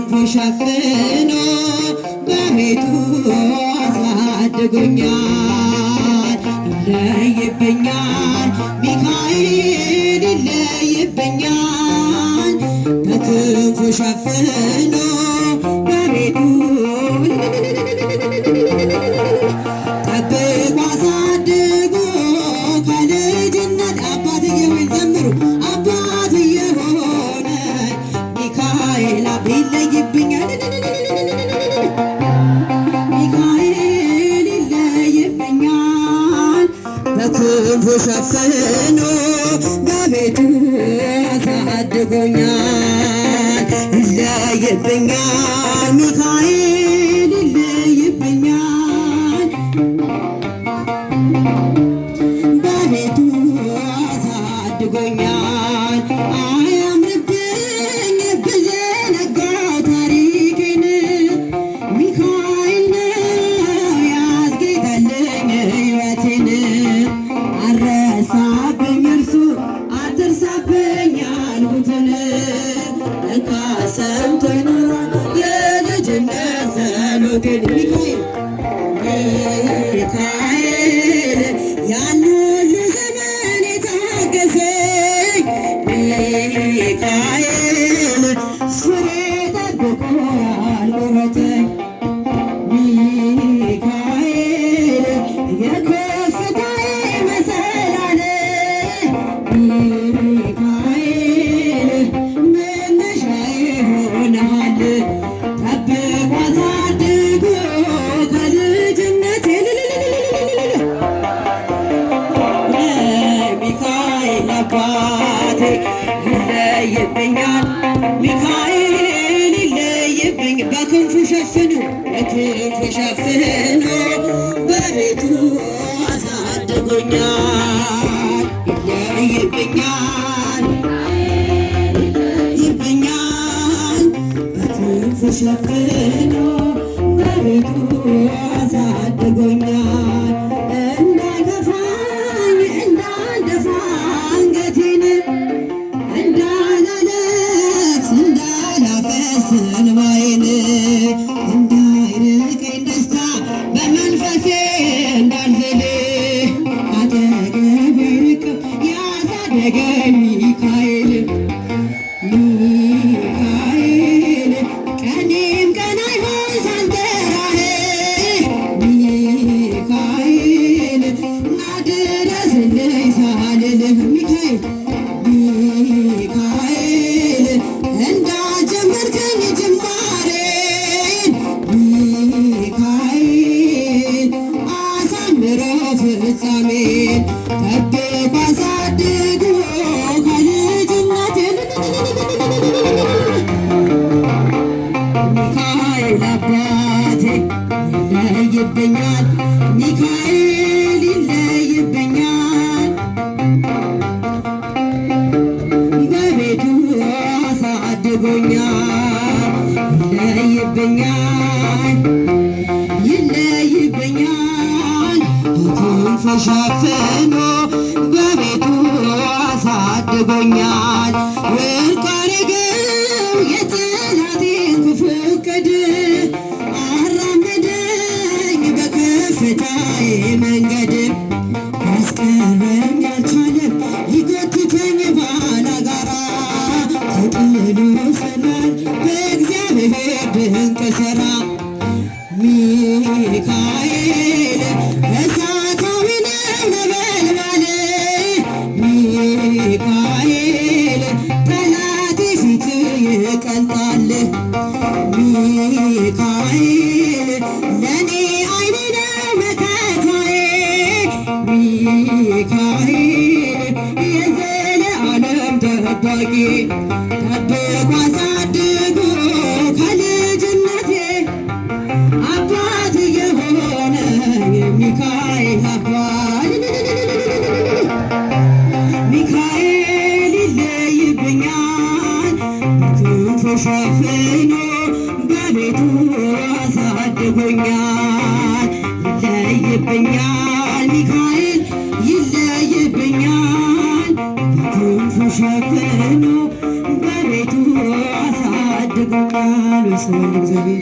ሸፍኖ በቤቱ አሳድጎኛል። ይለይብኛል ሚካኤል ይለይብኛል በክንፉ ሸፍኖ በቤቱ ጠብቆ አሳድጎ ከልጅነት አባትዬ ሆይ ዘምሩ አባትዬ ሆነ ሚካኤል ይለይብኛል ሚካኤል ይለይብኛል በክንፉ ሸፍኖ በቤቱ አሳድጎኛል። ይለይብኛል ሚካኤል ይለይብኛል በቤቱ አሳድጎኛል። አያምርብኝ ብዘነጋው ታሪኬን ሚካኤል ነው ያስጌጠልኝ ሕይወቴን። አልረሳብኝ እርሱ አትርሳብኝ ያልኩትን እንኳ ሰምቶ ይኖራል የልጅነት ጸሎቴን። ሚካኤል ያን ሁሉ ዘመን የታገሰኝ ሚካኤል ፍሬ ጠብቆ ያልቆረጠኝ ሚካኤል የከፍታዬ መሰላል ሚካኤል መነሻዬ ሆነሃል። ጠብቆ አሳድጎ ከልጅነቴ ሚካኤል አባቴ ይለይብኛል ሚካኤል ይለይብኝ በክንፉ ሸፍኖ በክንፉ ሸፍኖ በቤቱ አሳድጎኛል። ይለይብኛል ይለይብኛል በክንፉ ሸፍኖ በቤቱ አሳድጎኛል። እንዳይከፋኝ እንዳልደፋ አንገቴን እንዳላለቅስ እንዳላፈስ እንባዬን እንዳይርቀኝ ደስታ በመንፈሴ እንዳልዝል አጠገቤ ርቀው ያሳደገኝ ሚካኤል ሚካኤል ቀኔም ቀን አይሆን ሳልጠራህ ሚካኤል ናድረስልኝ ሳልልህ ሚካኤል ሚካኤል እንዳጀመርከኝ ጅማሬን ሚካኤል አሳምሮ ፍጻሜን ጠብቆ አሳድጎ ከልጅነቴ ሚካኤል አባቴ ይለይብኛል ሚካኤል ይለይብኛል በቤቱ አሳድጎኛል። ይለይብኛል ይለይብኛል በክንፉ ሸፍኖ በቤቱ አሳድጎኛል። ወርቅ አረገው የጠላቴን ክፉ ዕቅድ አራመደኝ በከፍታዬ መንገድ ያስቀረኝ አልቻለም ሊጎትተኝ ባላጋራ ተጥሎ ስላል በእግዚአብሔር ድንቅ ሥራ ሚካኤል እሳታዊ ነው ነበልባል ሚካኤል ጠላቴ ፊት ይቀልጣል ሚካኤል ለኔ አይኔ ነው መከታዬ ሚካኤል የዘለዓለም ጠባቂ ጠብቆ አሳድጎ ከልጅነቴ አባት የሆነ ሚካኤል አባት ሚካኤል ይለይብኛል በክንፉ ሸፍኖ በቤቱ አሳድጎኛል። ይለይብኛል ሚካኤል ይለይብኛል በክንፉ ሸፍኖ በቤቱ አሳድጎኛል። አድርጎኛል። በስመ አብ እግዚአብሔር